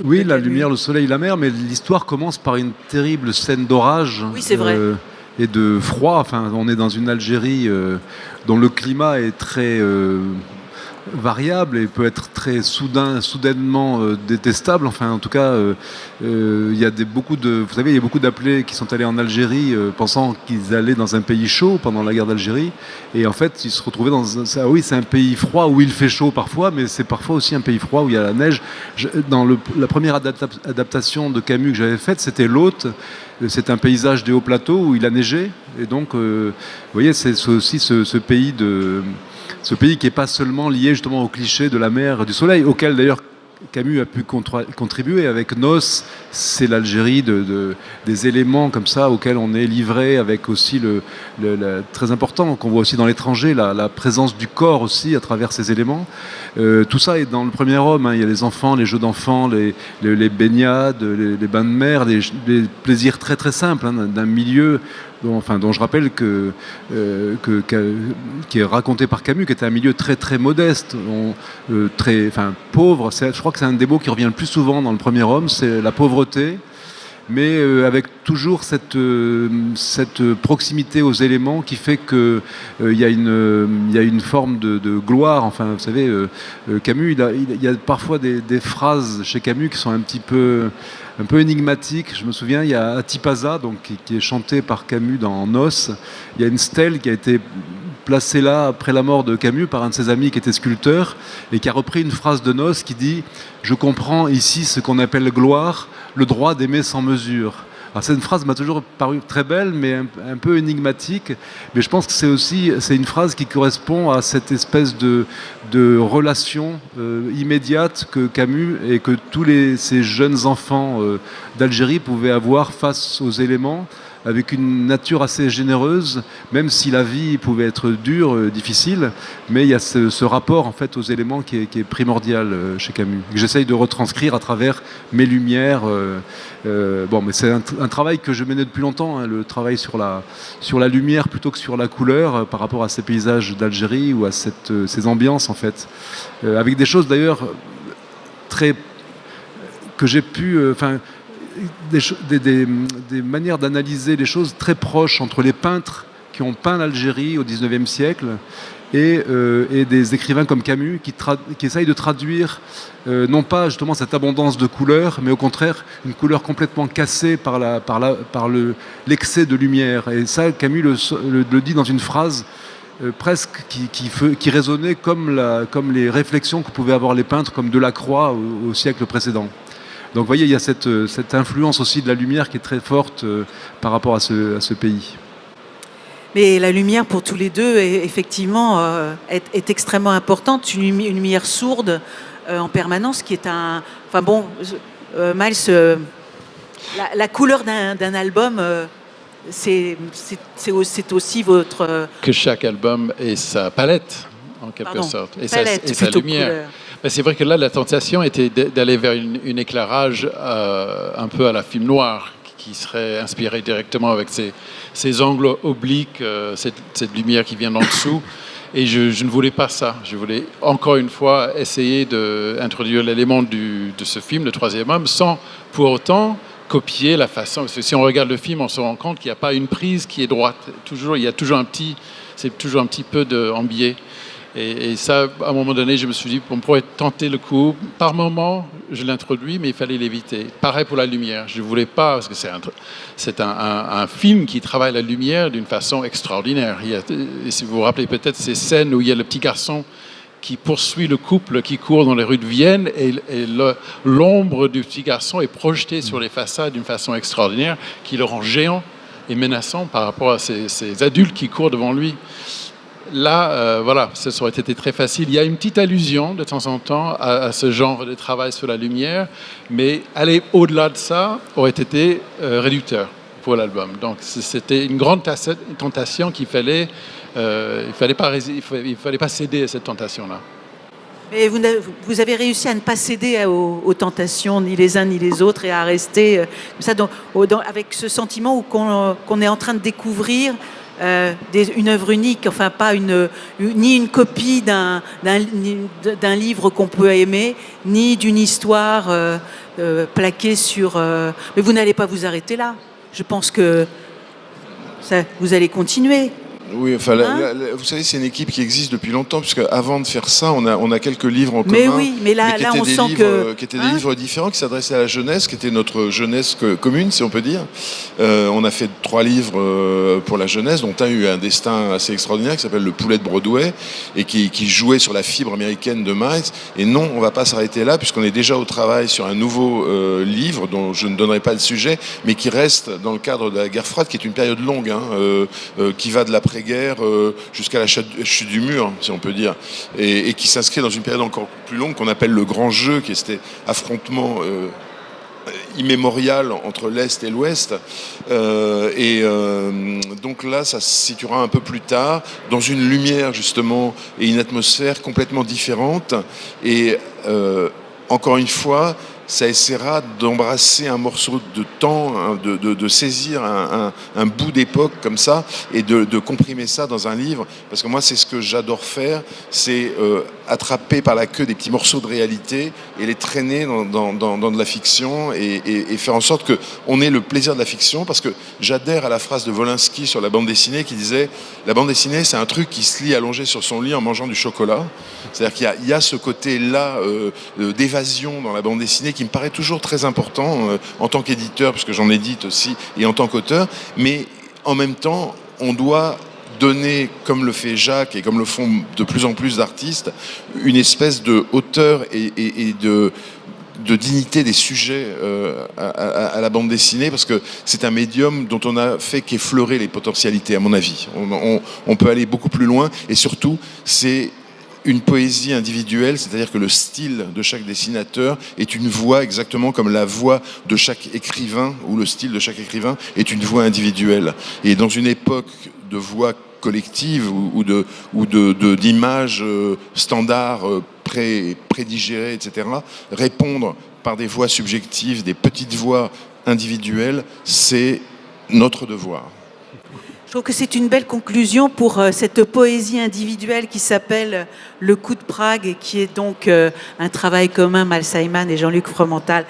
[SPEAKER 4] Oui, la lumière, le soleil, la mer, mais l'histoire commence par une terrible scène d'orage.
[SPEAKER 1] Oui, c'est vrai.
[SPEAKER 4] Et de froid. Enfin, on est dans une Algérie dont le climat est très... variable et peut être très soudainement détestable. Enfin, en tout cas, il y a vous savez, il y a beaucoup d'appelés qui sont allés en Algérie pensant qu'ils allaient dans un pays chaud pendant la guerre d'Algérie, et en fait, ils se retrouvaient oui, c'est un pays froid où il fait chaud parfois, mais c'est parfois aussi un pays froid où il y a la neige. Dans la première adaptation de Camus que j'avais faite, c'était L'Hôte. C'est un paysage des hauts plateaux où il a neigé, et donc, vous voyez, c'est aussi ce pays qui n'est pas seulement lié justement au cliché de la mer et du soleil, auquel d'ailleurs Camus a pu contribuer avec Nos. C'est l'Algérie des éléments comme ça auxquels on est livré, avec aussi très important, qu'on voit aussi dans l'étranger, la présence du corps aussi à travers ces éléments. Tout ça est dans le premier homme, hein. Il y a les enfants, les jeux d'enfants, les baignades, les bains de mer, des plaisirs très très simples, hein, d'un milieu dont je rappelle qui est raconté par Camus, qui était un milieu très très modeste, pauvre. Je crois que c'est un des mots qui revient le plus souvent dans le premier homme, c'est la pauvreté, mais avec toujours cette proximité aux éléments qui fait que il y a une forme de gloire. Enfin, vous savez, Camus, il y a parfois des phrases chez Camus qui sont un peu énigmatique. Je me souviens, il y a Atipaza, donc, qui est chanté par Camus dans Nos. Il y a une stèle qui a été placée là après la mort de Camus par un de ses amis qui était sculpteur et qui a repris une phrase de Nos qui dit « Je comprends ici ce qu'on appelle gloire, le droit d'aimer sans mesure ». Alors, cette phrase m'a toujours paru très belle, mais un peu énigmatique. Mais je pense que c'est une phrase qui correspond à cette espèce de relation immédiate que Camus et que ces jeunes enfants d'Algérie pouvaient avoir face aux éléments, avec une nature assez généreuse, même si la vie pouvait être dure, difficile, mais il y a ce rapport en fait aux éléments qui est primordial chez Camus, que j'essaye de retranscrire à travers mes lumières. Mais c'est un travail que je menais depuis longtemps, hein, le travail sur la lumière plutôt que sur la couleur, par rapport à ces paysages d'Algérie ou à ces ambiances en fait, avec des choses d'ailleurs que j'ai pu... des manières d'analyser les choses très proches entre les peintres qui ont peint l'Algérie au XIXe siècle et des écrivains comme Camus qui essayent de traduire non pas justement cette abondance de couleurs, mais au contraire une couleur complètement cassée par l'excès de lumière. Et ça, Camus le dit dans une phrase presque qui résonnait comme les réflexions que pouvaient avoir les peintres comme Delacroix au siècle précédent. Donc vous voyez, il y a cette influence aussi de la lumière qui est très forte par rapport à ce pays.
[SPEAKER 1] Mais la lumière pour tous les deux, effectivement, est extrêmement importante. Une lumière sourde en permanence, qui est un... Enfin bon, Miles, la couleur d'un album, c'est aussi votre...
[SPEAKER 3] Que chaque album ait sa palette, en quelque sorte, et sa lumière. Mais c'est vrai que là, la tentation était d'aller vers un éclairage un peu à la film noir, qui serait inspiré directement avec ces angles obliques, cette lumière qui vient d'en dessous. Et je ne voulais pas ça. Je voulais encore une fois essayer d'introduire l'élément de ce film, le troisième homme, sans pour autant copier la façon. Parce que si on regarde le film, on se rend compte qu'il n'y a pas une prise qui est droite. Il y a toujours c'est toujours un petit peu en biais. Et ça, à un moment donné, je me suis dit, on pourrait tenter le coup. Par moment, je l'introduis, mais il fallait l'éviter. Pareil pour la lumière. Je ne voulais pas, parce que c'est un film qui travaille la lumière d'une façon extraordinaire. Si vous vous rappelez peut-être ces scènes où il y a le petit garçon qui poursuit le couple qui court dans les rues de Vienne, et l'ombre du petit garçon est projetée sur les façades d'une façon extraordinaire, qui le rend géant et menaçant par rapport à ces adultes qui courent devant lui. Là, voilà, ça aurait été très facile. Il y a une petite allusion de temps en temps à ce genre de travail sur la lumière, mais aller au-delà de ça aurait été réducteur pour l'album. Donc c'était une grande tentation qu'il fallait, il fallait pas céder à cette tentation-là.
[SPEAKER 1] Mais vous avez réussi à ne pas céder aux tentations, ni les uns ni les autres, et à rester comme ça, avec ce sentiment qu'on est en train de découvrir une œuvre unique, enfin pas ni une copie d'un livre qu'on peut aimer, ni d'une histoire plaquée sur... Mais vous n'allez pas vous arrêter là. Je pense que vous allez continuer.
[SPEAKER 2] Oui, enfin, vous savez, c'est une équipe qui existe depuis longtemps, puisque avant de faire ça, on a quelques livres en commun.
[SPEAKER 1] Mais oui, mais là on sent
[SPEAKER 2] qui étaient des livres différents, qui s'adressaient à la jeunesse, qui était notre jeunesse commune, si on peut dire. On a fait 3 livres pour la jeunesse, dont un a eu un destin assez extraordinaire, qui s'appelle Le Poulet de Broadway, et qui jouait sur la fibre américaine de Miles. Et non, on ne va pas s'arrêter là, puisqu'on est déjà au travail sur un nouveau livre, dont je ne donnerai pas le sujet, mais qui reste dans le cadre de la guerre froide, qui est une période longue, qui va de l'après-guerre jusqu'à la chute du mur, si on peut dire, et qui s'inscrit dans une période encore plus longue qu'on appelle le Grand Jeu, qui est cet affrontement immémorial entre l'Est et l'Ouest. Donc là, ça se situera un peu plus tard, dans une lumière, justement, et une atmosphère complètement différente. Et encore une fois, ça essaiera d'embrasser un morceau de temps, de saisir un bout d'époque comme ça, et de comprimer ça dans un livre. Parce que moi, c'est ce que j'adore faire, c'est attraper par la queue des petits morceaux de réalité et les traîner dans de la fiction, et faire en sorte qu'on ait le plaisir de la fiction. Parce que j'adhère à la phrase de Wolinski sur la bande dessinée, qui disait « La bande dessinée, c'est un truc qui se lit allongé sur son lit en mangeant du chocolat ». C'est-à-dire qu'il y a ce côté-là d'évasion dans la bande dessinée qui me paraît toujours très important en tant qu'éditeur, puisque j'en édite aussi, et en tant qu'auteur. Mais en même temps, on doit donner, comme le fait Jacques et comme le font de plus en plus d'artistes, une espèce de hauteur et de dignité des sujets à la bande dessinée, parce que c'est un médium dont on a fait qu'effleurer les potentialités, à mon avis. On peut aller beaucoup plus loin, et surtout, c'est une poésie individuelle, c'est-à-dire que le style de chaque dessinateur est une voix, exactement comme la voix de chaque écrivain, ou le style de chaque écrivain est une voix individuelle. Et dans une époque de voix collective ou d'images standards prédigérées, etc., répondre par des voix subjectives, des petites voix individuelles, c'est notre devoir.
[SPEAKER 1] Je trouve que c'est une belle conclusion pour cette poésie individuelle qui s'appelle Le Coup de Prague, et qui est donc un travail commun, Miles Simon et Jean-Luc Fromental,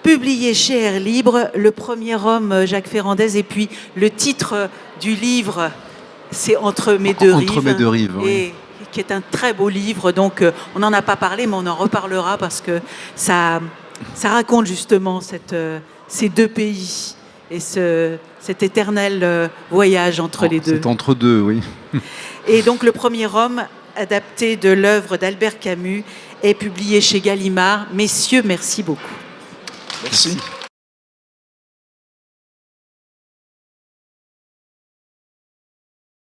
[SPEAKER 1] publié chez Air Libre. Le premier homme, Jacques Ferrandez, et puis le titre du livre, c'est Entre mes deux rives.
[SPEAKER 4] Entre mes deux rives, oui.
[SPEAKER 1] Et qui est un très beau livre. Donc, on n'en a pas parlé, mais on en reparlera parce que ça raconte justement ces deux pays et cet éternel voyage entre les deux.
[SPEAKER 4] C'est entre deux, oui.
[SPEAKER 1] Et donc, Le Premier Homme, adapté de l'œuvre d'Albert Camus, est publié chez Gallimard. Messieurs, merci beaucoup.
[SPEAKER 2] Merci.